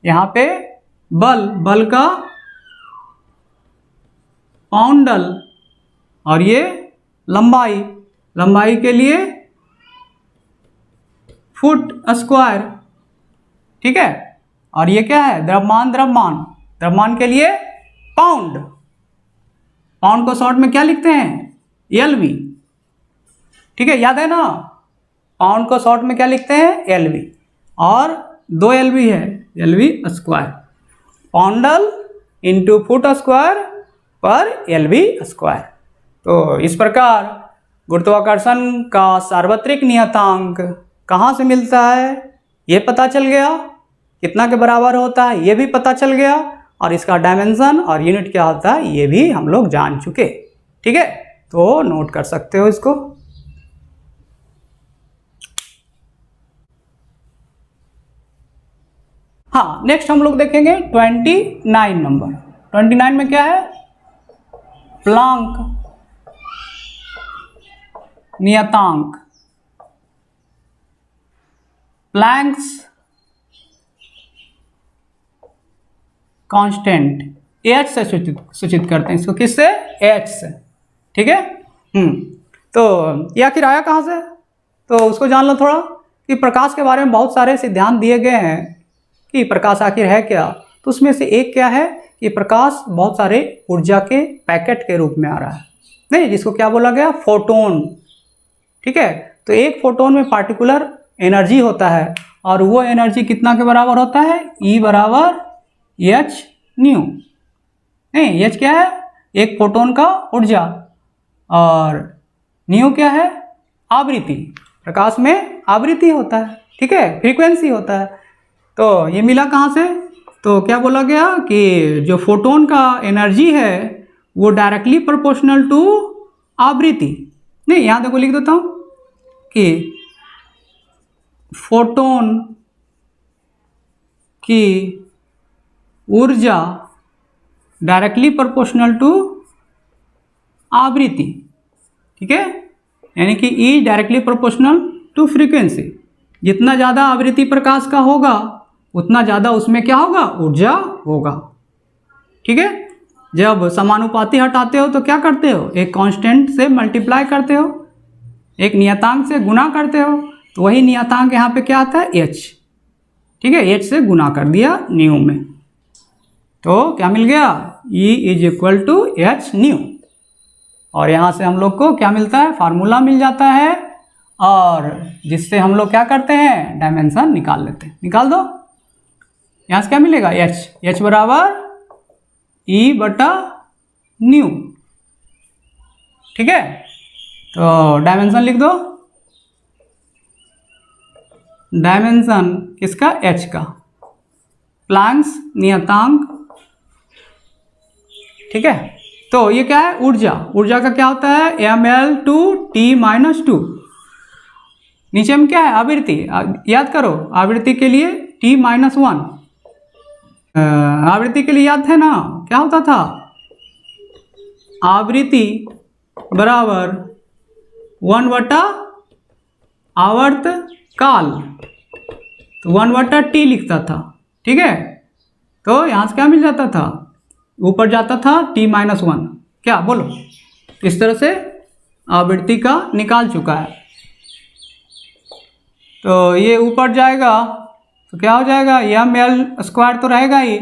यहाँ पे बल, बल का पाउंडल, और ये लंबाई, लंबाई के लिए फुट स्क्वायर, ठीक है। और ये क्या है, द्रव्यमान, द्रव्यमान, द्रव्यमान के लिए पाउंड, पाउंड को शॉर्ट में क्या लिखते हैं, LV, ठीक है, याद है ना, पाउंड को शॉर्ट में क्या लिखते हैं, LV, और 2 LV है, LV square, poundal into foot square पर LV स्क्वायर। तो इस प्रकार गुरुत्वाकर्षण का सार्वत्रिक नियतांक कहाँ से मिलता है, ये पता चल गया, कितना के बराबर होता है ये भी पता चल गया, और इसका डायमेंशन और यूनिट क्या होता है ये भी हम लोग जान चुके, ठीक है। तो नोट कर सकते हो इसको। हाँ, नेक्स्ट हम लोग देखेंगे 29 नंबर। 29 में क्या है, प्लांक नियतांक, प्लैंक्स कांस्टेंट, H से सूचित करते हैं इसको, किससे, H से, ठीक है। तो ये आखिर आया कहाँ से, तो उसको जान लो थोड़ा कि प्रकाश के बारे में बहुत सारे सिद्धांत दिए गए हैं कि प्रकाश आखिर है क्या। तो उसमें से एक क्या है कि प्रकाश बहुत सारे ऊर्जा के पैकेट के रूप में आ रहा है, नहीं, जिसको क्या बोला गया, फोटोन। ठीक है, तो एक फोटोन में पार्टिकुलर एनर्जी होता है और वो एनर्जी कितना के बराबर होता है, E बराबर एच न्यू। नहीं, एच क्या है, एक फोटोन का ऊर्जा, और न्यू क्या है, आवृत्ति। प्रकाश में आवृत्ति होता है, ठीक है, फ्रीक्वेंसी होता है। तो ये मिला कहाँ से, तो क्या बोला गया कि जो फोटोन का एनर्जी है वो डायरेक्टली प्रोपोर्शनल टू आवृत्ति। नहीं, यहाँ देखो लिख देता हूँ कि फोटोन की ऊर्जा डायरेक्टली प्रोपोर्शनल टू आवृत्ति। ठीक है, यानी कि E directly proportional to frequency. जितना ज़्यादा आवृत्ति प्रकाश का होगा उतना ज़्यादा उसमें क्या होगा, ऊर्जा होगा। ठीक है, जब समानुपाती हटाते हो तो क्या करते हो, एक कांस्टेंट से मल्टीप्लाई करते हो, एक नियतांक से गुना करते हो, तो वही नियतांक यहाँ पे क्या आता है, H। ठीक है, H से गुना कर दिया न्यू में, तो क्या मिल गया, E is equal to H nu. और यहाँ से हम लोग को क्या मिलता है, फार्मूला मिल जाता है, और जिससे हम लोग क्या करते हैं, डायमेंशन निकाल लेते हैं। निकाल दो, यहाँ से क्या मिलेगा, H बराबर E बटा न्यू। ठीक है, तो डायमेंशन लिख दो, डायमेंशन किसका, H का, प्लैंक्स नियतांक। ठीक है, तो ये क्या है, ऊर्जा का क्या होता है, ml/T-2। नीचे में क्या है, आवृत्ति, याद करो, आवृत्ति के लिए T-1, आवृत्ति के लिए याद है ना, क्या होता था, आवृत्ति बराबर 1 बटा आवर्त काल, तो 1 बटा T लिखता था। ठीक है, तो यहाँ से क्या मिल जाता था, ऊपर जाता था T-1, क्या बोलो, इस तरह से आवृत्ति का निकाल चुका है। तो ये ऊपर जाएगा तो क्या हो जाएगा, ml² तो रहेगा ही,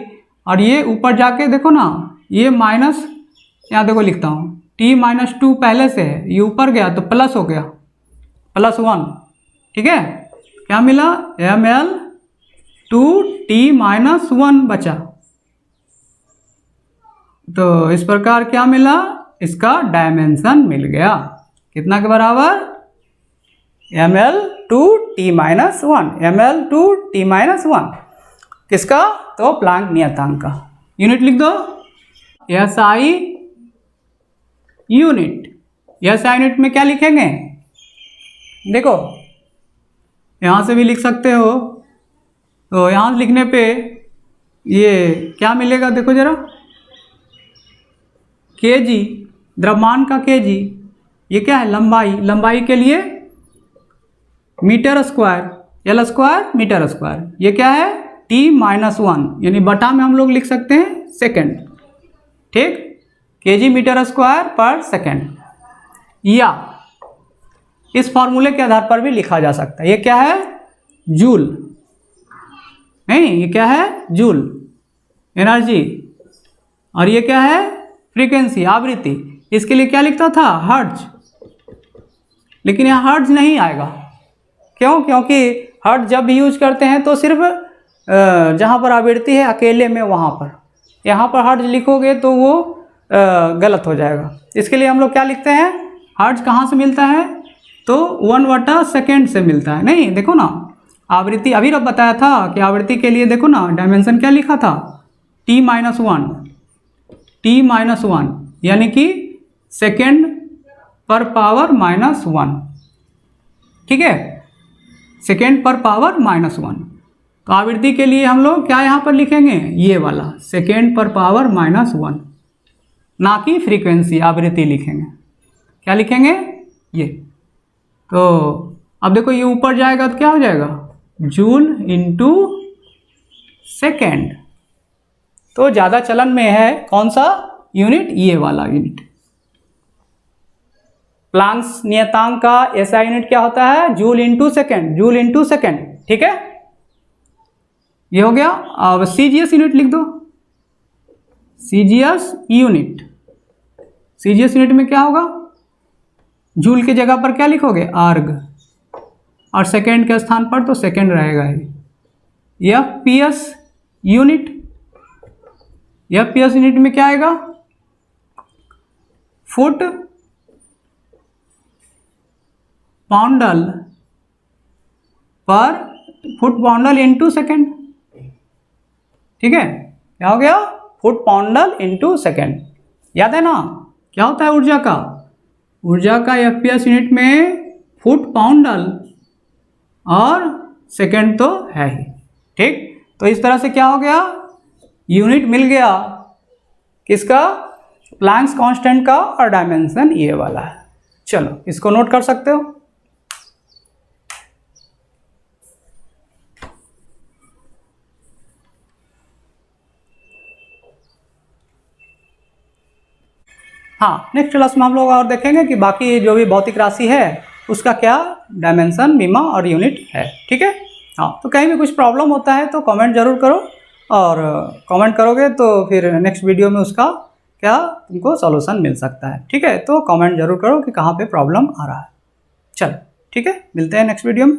और ये ऊपर जाके देखो ना, ये माइनस, यहाँ देखो लिखता हूँ, T-2 पहले से है, ये ऊपर गया तो प्लस हो गया, +1। ठीक है, क्या मिला, ml/T-1 बचा। तो इस प्रकार क्या मिला, इसका डायमेंशन मिल गया, कितना के बराबर, ml/T-1, ml/T-1 किसका, तो प्लैंक नियतांक का। यूनिट लिख दो, SI यूनिट। SI यूनिट में क्या लिखेंगे, देखो यहाँ से भी लिख सकते हो, तो यहाँ लिखने पे ये क्या मिलेगा, देखो जरा, kg, द्रव्यमान का kg, ये क्या है, लंबाई के लिए मीटर², L² मीटर², ये क्या है, T-1, यानी बटा में हम लोग लिख सकते हैं सेकंड। ठीक, kg मीटर²/सेकंड, या इस फॉर्मूले के आधार पर भी लिखा जा सकता है, ये क्या है, जूल। नहीं, ये क्या है, जूल एनर्जी, और ये क्या है, फ्रीक्वेंसी, आवृत्ति। इसके लिए क्या लिखता था, हर्ट्ज, लेकिन यहाँ हर्ट्ज नहीं आएगा, क्यों, क्योंकि हर्ट्ज जब भी यूज करते हैं तो सिर्फ जहाँ पर आवृत्ति है अकेले में वहाँ पर, यहाँ पर हर्ट्ज लिखोगे तो वो गलत हो जाएगा। इसके लिए हम लोग क्या लिखते हैं, हर्ट्ज कहाँ से मिलता है, तो 1 बटा सेकेंड से मिलता है। नहीं, देखो ना, आवृत्ति अभी रब बताया था कि आवृत्ति के लिए देखो ना, डायमेंशन क्या लिखा था, T-1, यानी कि सेकेंड पर पावर -1। ठीक है, सेकेंड पर पावर -1। तो आवृत्ति के लिए हम लोग क्या यहाँ पर लिखेंगे, ये वाला सेकेंड पर पावर -1, ना कि फ्रीक्वेंसी, आवृत्ति लिखेंगे। क्या लिखेंगे, ये। तो अब देखो ये ऊपर जाएगा तो क्या हो जाएगा, जूल इंटू सेकेंड। तो ज़्यादा चलन में है कौन सा यूनिट, ये वाला यूनिट। प्लांक्स नियतांक का एसआई यूनिट क्या होता है? Joule into second, joule into second, ठीक है, ये हो गया। अब सीजीएस यूनिट लिख दो, सीजीएस यूनिट, सीजीएस यूनिट में क्या होगा? जूल की जगह पर क्या लिखोगे? आर्ग, और सेकेंड के स्थान पर तो सेकेंड रहेगा ही। एफपीएस यूनिट, एफपीएस यूनिट में क्या आएगा? फुट पाउंडल पर, फुट पाउंडल इंटू सेकेंड, ठीक है, क्या हो गया? Foot poundal into second. याद है ना क्या होता है ऊर्जा का? ऊर्जा का एफपीएस यूनिट में फुट पाउंडल और सेकेंड तो है ही, ठीक। तो इस तरह से क्या हो गया? यूनिट मिल गया किसका? प्लैंक्स कांस्टेंट का, और डायमेंशन ये वाला है। चलो इसको नोट कर सकते हो। हाँ, नेक्स्ट क्लास में हम लोग और देखेंगे कि बाकी जो भी भौतिक राशि है उसका क्या डायमेंशन, बीमा और यूनिट है, ठीक है। हाँ, तो कहीं भी कुछ प्रॉब्लम होता है तो कमेंट जरूर करो, और कमेंट करोगे तो फिर नेक्स्ट वीडियो में उसका क्या तुमको सॉल्यूशन मिल सकता है, ठीक है। तो कमेंट जरूर करो कि कहाँ पे प्रॉब्लम आ रहा है। चलो ठीक है, मिलते हैं नेक्स्ट वीडियो में।